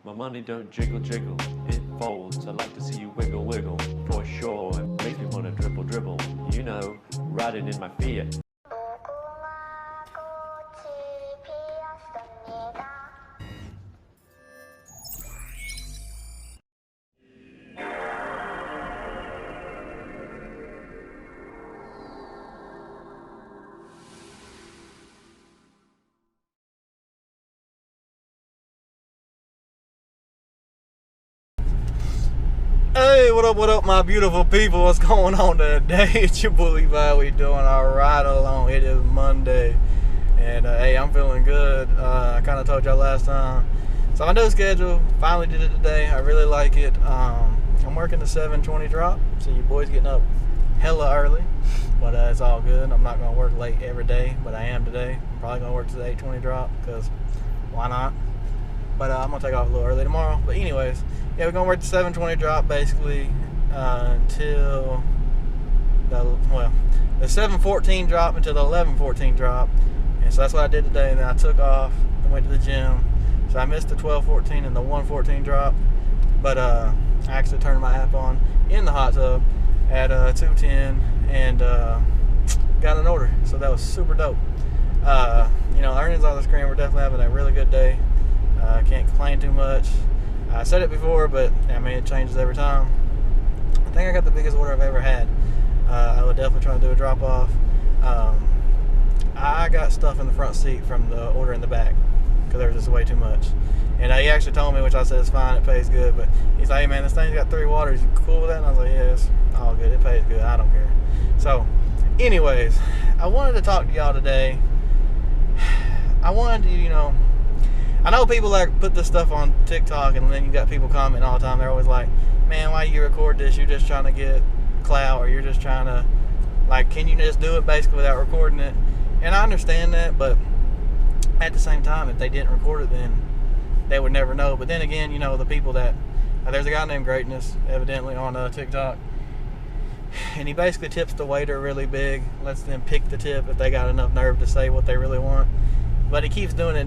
My money don't jiggle jiggle, it folds. I like to see you wiggle wiggle, for sure. It makes me wanna dribble dribble, you know, riding in my Fiat. Hey, what up, my beautiful people? What's going on today? It's your boy Levi. We doing our ride along. It is Monday, and hey, I'm feeling good. I kind of told y'all last time. So my new schedule, finally did it today. I really like it. I'm working the 7:20 drop, so your boy's getting up hella early, but it's all good. I'm not gonna work late every day, but I am today. I'm probably gonna work to the 8:20 drop because why not? But I'm gonna take off a little early tomorrow. But anyways, yeah, we're gonna work the 7:20 drop basically until the 7:14 drop until the 11:14 drop. And so that's what I did today. And then I took off and went to the gym. So I missed the 12:14 and the 1:14 drop. But I actually turned my app on in the hot tub at 2:10 and got an order. So that was super dope. Earnings on the screen. We're definitely having a really good day. Can't complain too much. I said it before, but I mean it changes every time. I think I got the biggest order I've ever had. I would definitely try to do a drop off. I got stuff in the front seat from the order in the back because there was just way too much. And he actually told me, which I said is fine, it pays good. But he's like, hey man, this thing's got 3 waters. You cool with that? And I was like, yeah, it's all good. It pays good. I don't care. So, anyways, I wanted to talk to y'all today. I wanted to, I know people like put this stuff on TikTok, and then you got people commenting all the time. They're always like, man, why you record this? You're just trying to get clout, or you're just trying to, can you just do it basically without recording it? And I understand that, but at the same time, if they didn't record it, then they would never know. But then again, the people that, there's a guy named Greatness, evidently, on TikTok, and he basically tips the waiter really big, lets them pick the tip if they got enough nerve to say what they really want. But he keeps doing it,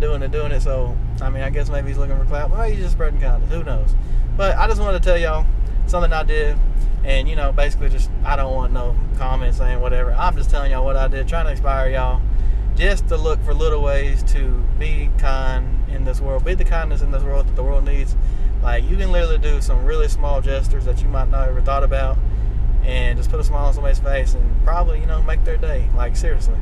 so, I guess maybe he's looking for clout. Maybe he's just spreading kindness. Who knows? But I just wanted to tell y'all something I did. And, basically just, I don't want no comments saying whatever. I'm just telling y'all what I did, trying to inspire y'all just to look for little ways to be kind in this world. Be the kindness in this world that the world needs. You can literally do some really small gestures that you might not ever thought about. And just put a smile on somebody's face and probably, make their day. Seriously.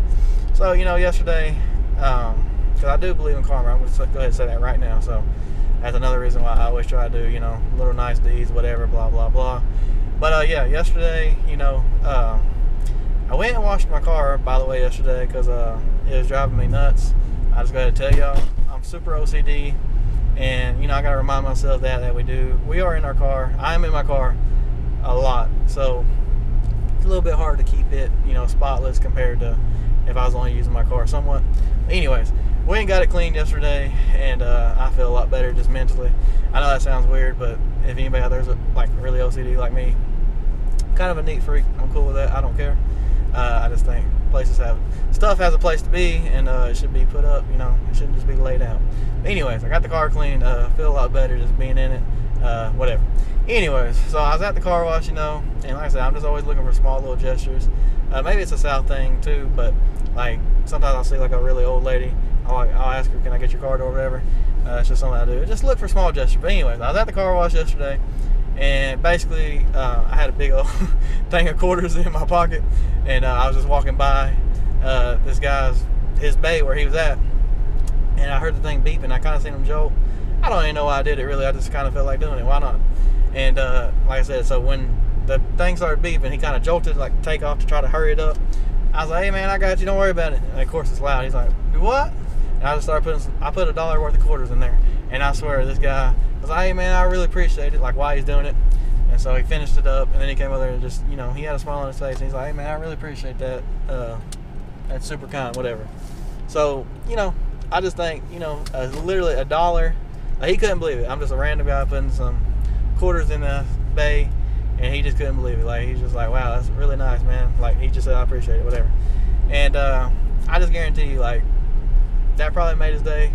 So, yesterday... because I do believe in karma. I'm going to go ahead and say that right now. So that's another reason why I always try to do, little nice deeds, whatever, blah, blah, blah. But yesterday, I went and washed my car, by the way, yesterday, because it was driving me nuts. I just got to tell y'all, I'm super OCD, and, I got to remind myself that we are in our car. I am in my car a lot. So it's a little bit hard to keep it, spotless compared to if I was only using my car somewhat. Anyways, we got it cleaned yesterday, and I feel a lot better just mentally. I know that sounds weird, but if anybody out there's really OCD like me, kind of a neat freak, I'm cool with that. I don't care. I just think stuff has a place to be, and it should be put up. It shouldn't just be laid out. But anyways, I got the car cleaned. Feel a lot better just being in it. Whatever. Anyways, so I was at the car wash, and like I said, I'm just always looking for small little gestures. Maybe it's a South thing too, but sometimes I'll see a really old lady. I'll ask her, can I get your card or whatever. It's just something I do. Just look for small gestures. But anyways, I was at the car wash yesterday, and basically I had a big old thing of quarters in my pocket, and I was just walking by this guy's his bay where he was at, and I heard the thing beeping. I kind of seen him jolt. I don't even know why I did it really. I just kind of felt like doing it. Why not? And like I said, so when the thing started beeping, he kind of jolted, take off to try to hurry it up. I was like, hey man, I got you, don't worry about it. And of course it's loud. He's like, do what? And I just started I put $1 worth of quarters in there. And I swear, this guy was like, hey man, I really appreciate it, why he's doing it. And so he finished it up, and then he came over there and just, he had a smile on his face, and he's like, hey man, I really appreciate that. That's super kind, whatever. So, I just think, literally $1. He couldn't believe it. I'm just a random guy putting some quarters in the bay, and he just couldn't believe it. He's just like, wow, that's really nice, man. He just said, I appreciate it, whatever. And I just guarantee you, that probably made his day.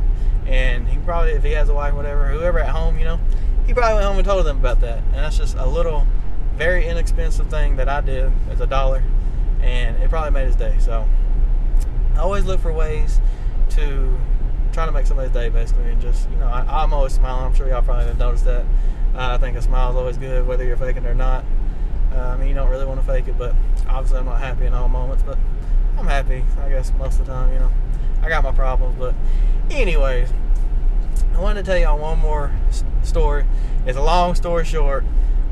And he probably, if he has a wife, whatever, whoever at home, you know, he probably went home and told them about that. And that's just a little, very inexpensive thing that I did as $1, and it probably made his day. So I always look for ways to try to make somebody's day, basically, and just, you know, I'm always smiling. I'm sure y'all probably have noticed that. I think a smile is always good, whether you're faking it or not. I mean, you don't really want to fake it, but obviously I'm not happy in all moments, but I'm happy, I guess, most of the time, you know. I got my problems, but anyways, I wanted to tell y'all one more story. It's a long story short,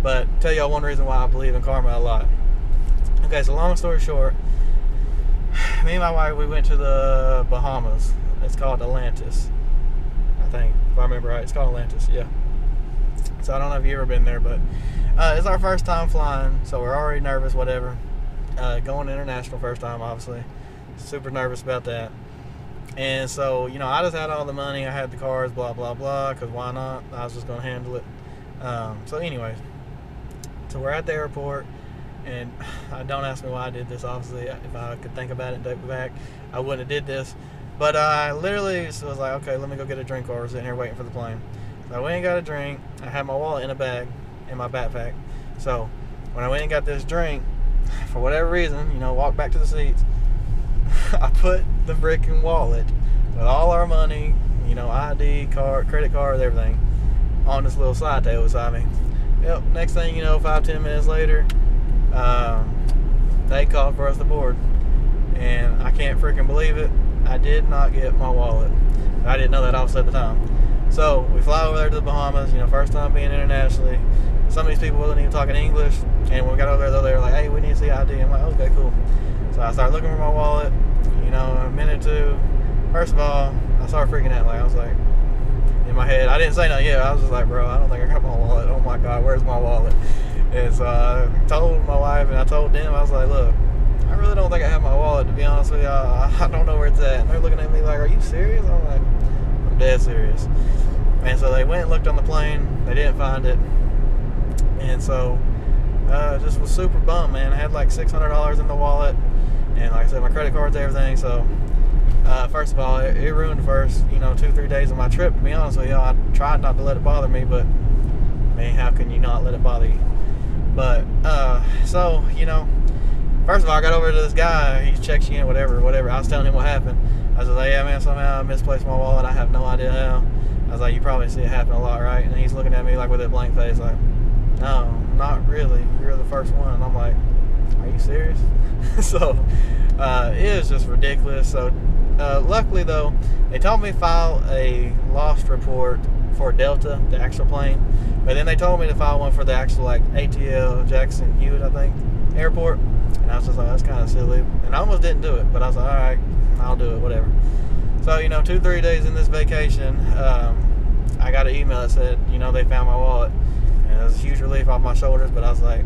but tell y'all one reason why I believe in karma a lot. Okay, so long story short, me and my wife, we went to the Bahamas. It's called Atlantis, I think, if I remember right. It's called Atlantis, yeah. So I don't know if you've ever been there, but it's our first time flying, so we're already nervous, whatever. Going international first time, obviously. Super nervous about that. And so, you know, I just had all the money. I had the cars, blah, blah, blah, because why not? I was just going to handle it. So anyways, so we're at the airport, and don't ask me why I did this, obviously. If I could think about it and take it back, I wouldn't have did this. But I literally was like, okay, let me go get a drink while we're sitting here waiting for the plane. So I went and got a drink. I had my wallet in a bag in my backpack. So when I went and got this drink, for whatever reason, you know, walked back to the seats, I put the freaking wallet with all our money, you know, ID, card, credit card, everything, on this little side table beside me. Yep, next thing you know, 5-10 minutes later, they called for us to board. And I can't freaking believe it, I did not get my wallet. I didn't know that obviously at the time. So we fly over there to the Bahamas, you know, first time being internationally. Some of these people wasn't even talking English, and when we got over there, they were like, hey, we need to see ID. I'm like, okay, cool. So I started looking for my wallet, you know, a minute or two. First of all, I started freaking out. Like, I was like, in my head, I didn't say nothing yet. I was just like, bro, I don't think I got my wallet. Oh my God, where's my wallet? And so I told my wife, and I told them, I was like, look, I really don't think I have my wallet, to be honest with you. I don't know where it's at. And they're looking at me like, are you serious? I'm like, I'm dead serious. And so they went and looked on the plane. They didn't find it. And so just was super bummed, man. I had like $600 in the wallet, and like I said, my credit cards, everything. So first of all, it ruined the first, you know, 2-3 days of my trip, to be honest with y'all. I tried not to let it bother me, but man, how can you not let it bother you? But so, you know, first of all, I got over to this guy. He checks you in, whatever. I was telling him what happened. I was like, yeah, man, somehow I misplaced my wallet. I have no idea how. I was like, you probably see it happen a lot, right? And he's looking at me like with a blank face, like, no, not really. You're the first one. And I'm like, are you serious? So it was just ridiculous. So luckily, though, they told me to file a lost report for Delta, the actual plane. But then they told me to file one for the actual, like, ATL Jackson Hewitt, I think, airport. And I was just like, that's kind of silly. And I almost didn't do it. But I was like, all right, I'll do it, whatever. So, you know, 2-3 days in this vacation, I got an email that said, you know, they found my wallet. And it was a huge relief off my shoulders, but I was like,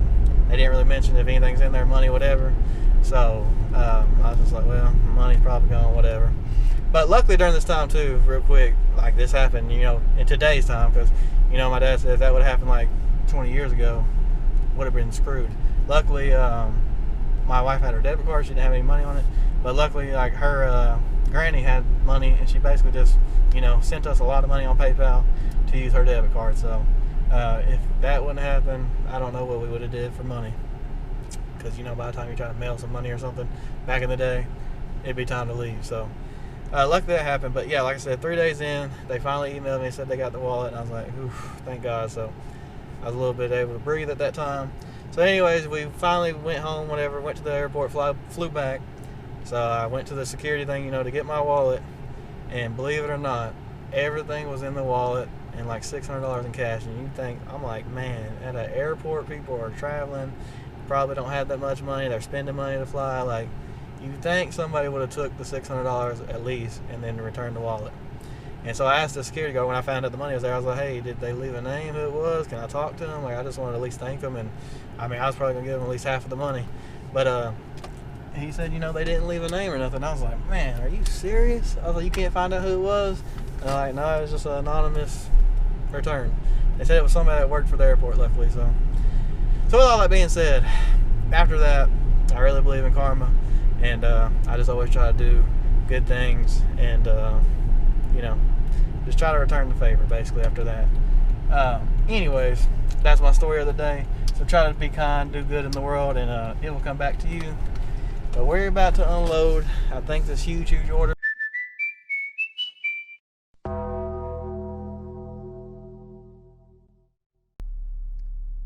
they didn't really mention if anything's in there, money, whatever. So I was just like, well, money's probably gone, whatever. But luckily during this time too, real quick, like this happened, you know, in today's time, because, you know, my dad said if that would have happened like 20 years ago, would have been screwed. Luckily, my wife had her debit card. She didn't have any money on it. But luckily, like, her granny had money, and she basically just, you know, sent us a lot of money on PayPal to use her debit card. So if that wouldn't happen, I don't know what we would have did for money. Because, you know, by the time you're trying to mail some money or something back in the day, it'd be time to leave. So luckily that happened. But yeah, like I said, 3 days in, they finally emailed me and said they got the wallet, and I was like, oof, thank God. So I was a little bit able to breathe at that time. So anyways, we finally went home, whatever, went to the airport, flew back. So I went to the security thing, you know, to get my wallet. And believe it or not, everything was in the wallet and like $600 in cash. And you think, I'm like, man, at an airport, people are traveling, probably don't have that much money, they're spending money to fly. Like, you think somebody would have took the $600 at least and then returned the wallet. And so I asked the security guard when I found out the money was there. I was like, hey, did they leave a name, who it was? Can I talk to them? Like, I just wanted to at least thank them. And I mean, I was probably going to give them at least half of the money. But he said, you know, they didn't leave a name or nothing. I was like, man, are you serious? I was like, you can't find out who it was? And they're like, no, it was just an anonymous return. They said it was somebody that worked for the airport, luckily. So with all that being said, after that, I really believe in karma. And I just always try to do good things and, you know, just try to return the favor, basically, after that. Anyways, that's my story of the day. So try to be kind, do good in the world, and it will come back to you. But we're about to unload, I think, this huge order.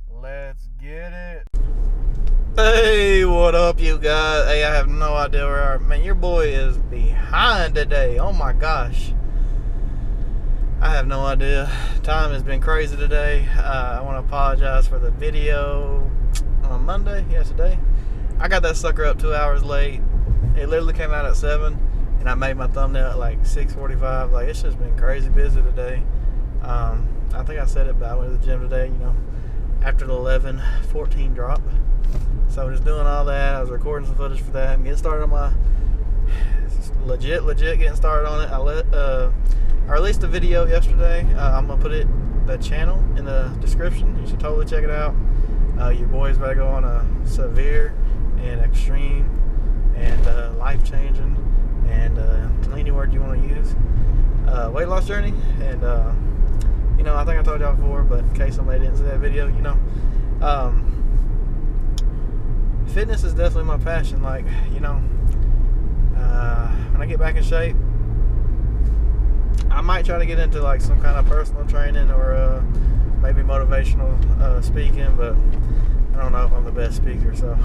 Let's get it. Hey, what up, you guys? Hey, I have no idea where I are. Man, your boy is behind today. Oh my gosh. I have no idea. Time has been crazy today. I want to apologize for the video on Monday. Yeah, today. I got that sucker up 2 hours late. It literally came out at 7, and I made my thumbnail at like 6:45. Like, it's just been crazy busy today. I think I said it, but I went to the gym today, you know, after the 11:14 drop. So just doing all that. I was recording some footage for that. I'm getting started on my legit getting started on it. I released a video yesterday. I'm gonna put the channel in the description. You should totally check it out. Your boy's about to go on a severe and extreme and life-changing and any word you want to use weight loss journey. And you know, I think I told y'all before, but in case somebody didn't see that video, you know, fitness is definitely my passion. Like, you know, when I get back in shape, I might try to get into like some kind of personal training or maybe motivational speaking, but I don't know if I'm the best speaker, so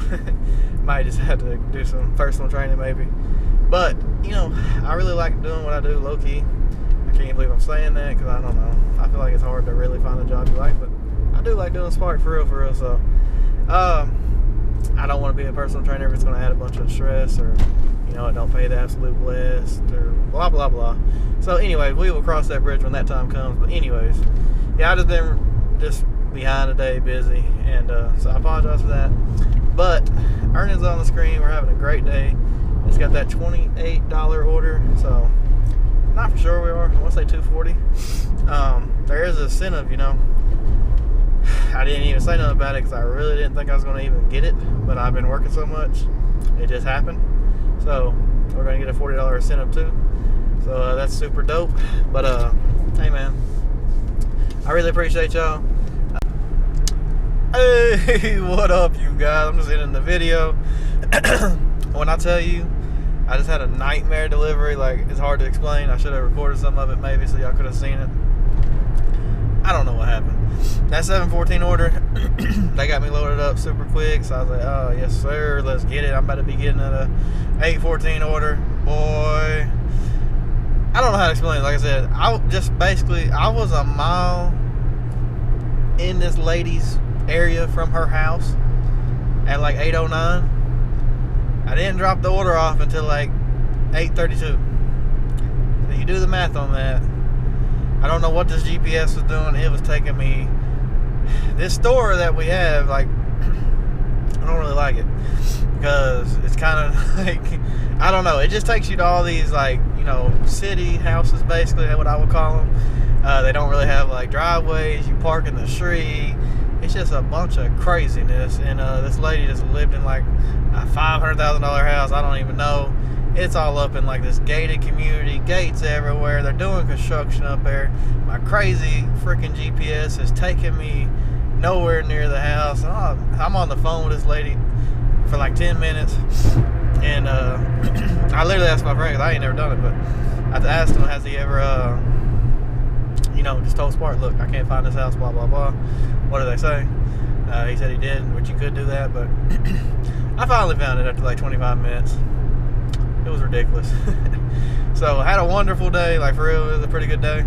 might just have to do some personal training maybe. But, you know, I really like doing what I do low-key. I can't believe I'm saying that, because I don't know. I feel like it's hard to really find a job you like, but I do like doing Spark for real. So I don't want to be a personal trainer if it's going to add a bunch of stress, or, you know, it don't pay the absolute blessed, or blah blah blah. So anyway, we will cross that bridge when that time comes. But anyways, yeah, I just been behind today, busy, and so I apologize for that. But earnings on the screen. We're having a great day. It's got that $28 order, so not for sure we are. I want to say $240. There is an incentive, you know. I didn't even say nothing about it because I really didn't think I was going to even get it, but I've been working so much, it just happened. So we're going to get a $40 incentive too. So that's super dope. But hey man, I really appreciate y'all. Hey, what up, you guys? I'm just ending the video. When I tell you, I just had a nightmare delivery. Like, it's hard to explain. I should have recorded some of it maybe so y'all could have seen it. I don't know what happened. That 7:14 order, they got me loaded up super quick. So I was like, oh yes sir, let's get it. I'm about to be getting a 8:14 order. Boy, I don't know how to explain it. Like I said, I was a mile in this lady's area from her house at like 8:09. I didn't drop the order off until like 8:32. So you do the math on that. I don't know what this GPS was doing. It was taking me, this store that we have, like, I don't really like it because it's kind of like, I don't know, it just takes you to all these, like, you know, city houses, basically, what I would call them. They don't really have like driveways. You park in the street. It's just a bunch of craziness. And this lady just lived in like a $500,000 house. I don't even know. It's all up in like this gated community, gates everywhere. They're doing construction up there. My crazy freaking GPS is taking me nowhere near the house. I'm on the phone with this lady for like 10 minutes. And I literally asked my friend, because I ain't never done it, but I asked him, has he ever, you know, just told Spark, look, I can't find this house, blah, blah, blah. What did they say? He said he did, which you could do that, but I finally found it after like 25 minutes. It was ridiculous. So I had a wonderful day, like for real, it was a pretty good day.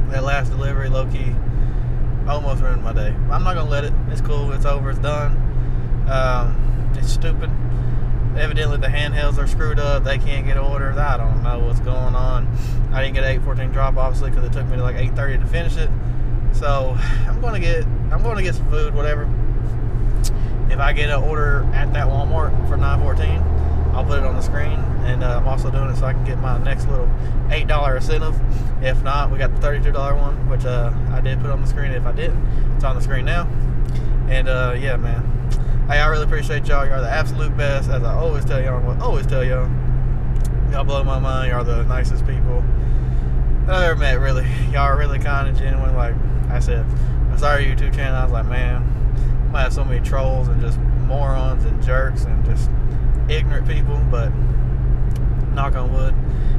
That last delivery, low-key, almost ruined my day. I'm not gonna let it. It's cool, it's over, it's done. It's stupid. Evidently the handhelds are screwed up, they can't get orders. I don't know what's going on. I didn't get an 8:14 drop, obviously, because it took me to like 8:30 to finish it. So I'm gonna get some food, whatever. If I get an order at that Walmart for $9.14, I'll put it on the screen, and I'm also doing it so I can get my next little $8 incentive. If not, we got the $32 one, which I did put on the screen. If I didn't, it's on the screen now. And yeah, man, hey, I really appreciate y'all. Y'all are the absolute best, as I always tell y'all. Y'all blow my mind. Y'all are the nicest people. that I've ever met, really. Y'all are really kind and genuine. Like I said, I saw your YouTube channel, I was like, man, I might have so many trolls and just morons and jerks and just ignorant people, but knock on wood,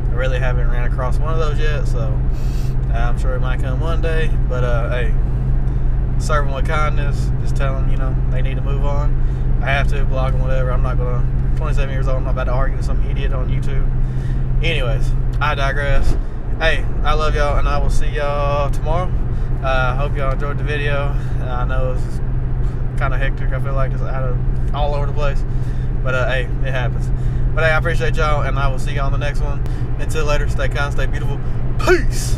I really haven't ran across one of those yet, so I'm sure it might come one day. But hey, serve them with kindness, just tell them, you know, they need to move on. I have to block them, whatever. I'm not gonna, 27 years old, I'm not about to argue with some idiot on YouTube. Anyways, I digress. Hey, I love y'all, and I will see y'all tomorrow. Hope y'all enjoyed the video. I know it's kind of hectic. I feel like it's all over the place, but hey, it happens. But hey, I appreciate y'all, and I will see y'all on the next one. Until later, stay kind, stay beautiful. Peace.